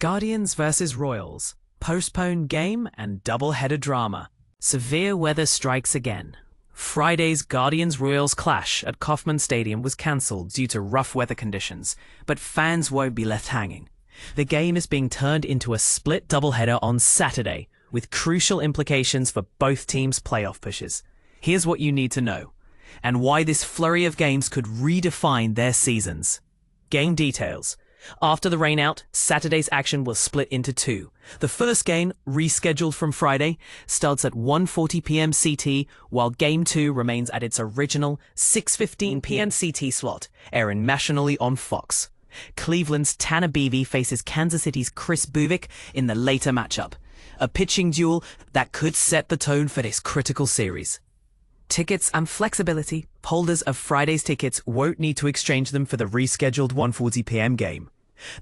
Guardians vs Royals, postponed game and doubleheader drama. Severe weather strikes again. Friday's Guardians-Royals clash at Kauffman Stadium was cancelled due to rough weather conditions, but fans won't be left hanging. The game is being turned into a split doubleheader on Saturday, with crucial implications for both teams' playoff pushes. Here's what you need to know, and why this flurry of games could redefine their seasons. Game details. After the rainout, Saturday's action was split into two. The first game, rescheduled from Friday, starts at 1:40 p.m. CT, while Game 2 remains at its original 6:15 p.m. CT slot, airing nationally on Fox. Cleveland's Tanner Bibee faces Kansas City's Kris Bubic in the later matchup, a pitching duel that could set the tone for this critical series. Tickets and flexibility. Holders of Friday's tickets won't need to exchange them for the rescheduled 1:40 p.m. game.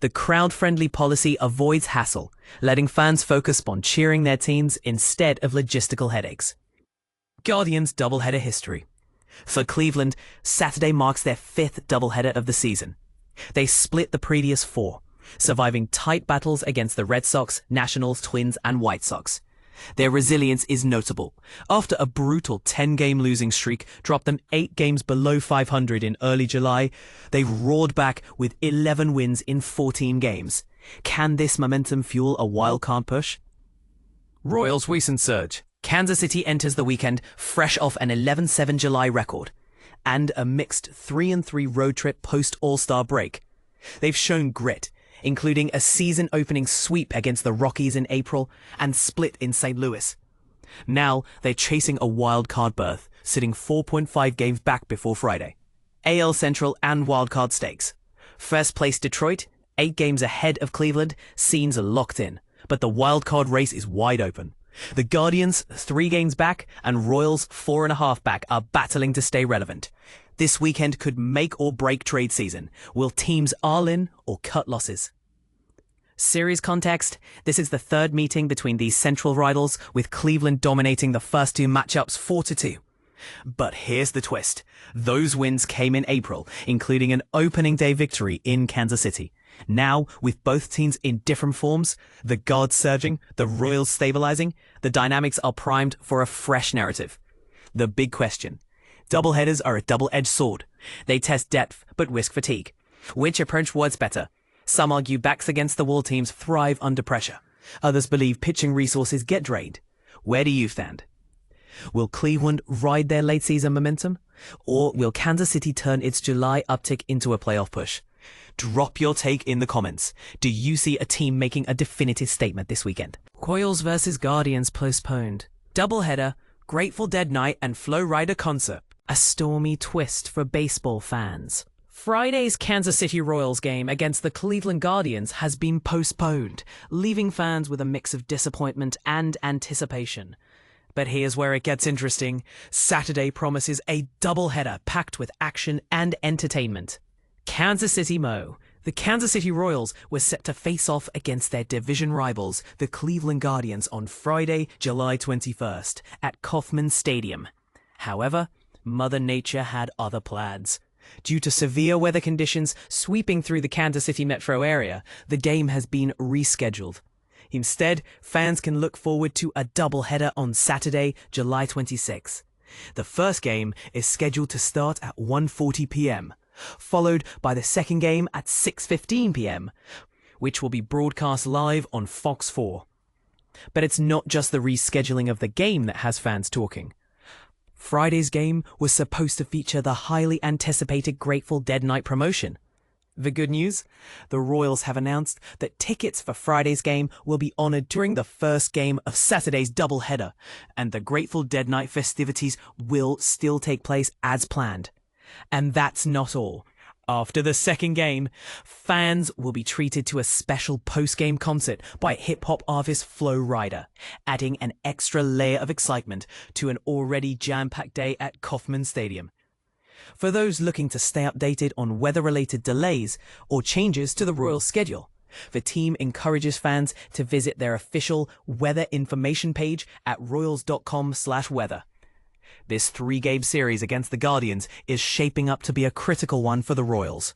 The crowd-friendly policy avoids hassle, letting fans focus on cheering their teams instead of logistical headaches. Guardians doubleheader history. For Cleveland, Saturday marks their fifth doubleheader of the season. They split the previous four, surviving tight battles against the Red Sox, Nationals, Twins, and White Sox. Their resilience is notable. After a brutal 10-game losing streak dropped them 8 games below 500 in early July, they roared back with 11 wins in 14 games. Can this momentum fuel a wildcard push? Royals recent surge. Kansas City enters the weekend fresh off an 11-7 July record and a mixed 3-3 road trip post-All-Star break. They've shown grit, including a season-opening sweep against the Rockies in April and split in St. Louis. Now they're chasing a wild-card berth, sitting 4.5 games back before Friday. AL Central and wild-card stakes. First-place Detroit, 8 games ahead of Cleveland, scenes are locked in, but the wild-card race is wide open. The Guardians, 3 games back, and Royals, 4.5 back, are battling to stay relevant. This weekend could make or break trade season. Will teams all in or cut losses? Series context. This is the third meeting between these central rivals, with Cleveland dominating the first two matchups 4-2. But here's the twist. Those wins came in April, including an opening day victory in Kansas City. Now, with both teams in different forms, the Guards surging, the Royals stabilizing, the dynamics are primed for a fresh narrative. The big question. Doubleheaders are a double-edged sword. They test depth, but risk fatigue. Which approach works better? Some argue backs against the wall teams thrive under pressure. Others believe pitching resources get drained. Where do you stand? Will Cleveland ride their late-season momentum? Or will Kansas City turn its July uptick into a playoff push? Drop your take in the comments. Do you see a team making a definitive statement this weekend? Royals vs Guardians postponed. Doubleheader, Grateful Dead night and Flo Rida concert. A stormy twist for baseball fans. Friday's Kansas City Royals game against the Cleveland Guardians has been postponed, leaving fans with a mix of disappointment and anticipation. But here's where it gets interesting. Saturday promises a doubleheader packed with action and entertainment. Kansas City Mo. The Kansas City Royals were set to face off against their division rivals, the Cleveland Guardians, on Friday, July 21st, at Kauffman Stadium. However, Mother Nature had other plans. Due to severe weather conditions sweeping through the Kansas City metro area, the game has been rescheduled. Instead, fans can look forward to a doubleheader on Saturday, July 26. The first game is scheduled to start at 1:40 p.m., followed by the second game at 6:15 p.m., which will be broadcast live on Fox 4. But it's not just the rescheduling of the game that has fans talking. Friday's game was supposed to feature the highly anticipated Grateful Dead night promotion. The good news? The Royals have announced that tickets for Friday's game will be honored during the first game of Saturday's doubleheader, and the Grateful Dead night festivities will still take place as planned. And that's not all. After the second game, fans will be treated to a special post-game concert by hip-hop artist Flo Rida, adding an extra layer of excitement to an already jam-packed day at Kauffman Stadium. For those looking to stay updated on weather-related delays or changes to the Royals' schedule, the team encourages fans to visit their official weather information page at royals.com/weather. This 3-game series against the Guardians is shaping up to be a critical one for the Royals.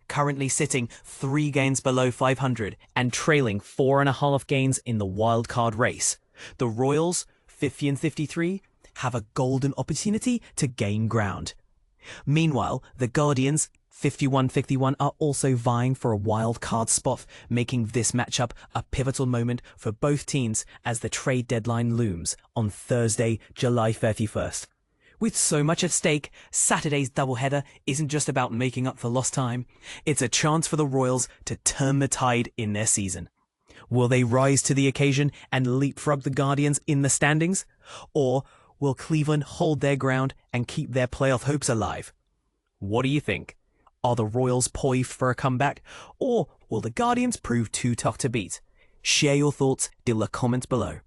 currently sitting 3 games below 500 and trailing 4.5 games in the wildcard race. The Royals, 50 and 53, have a golden opportunity to gain ground. Meanwhile, the Guardians, 51-51, are also vying for a wild card spot, making this matchup a pivotal moment for both teams as the trade deadline looms on Thursday, July 31st. With so much at stake, Saturday's doubleheader isn't just about making up for lost time. It's a chance for the Royals to turn the tide in their season. Will they rise to the occasion and leapfrog the Guardians in the standings? Or will Cleveland hold their ground and keep their playoff hopes alive? What do you think? Are the Royals poised for a comeback? Or will the Guardians prove too tough to beat? Share your thoughts in the comments below.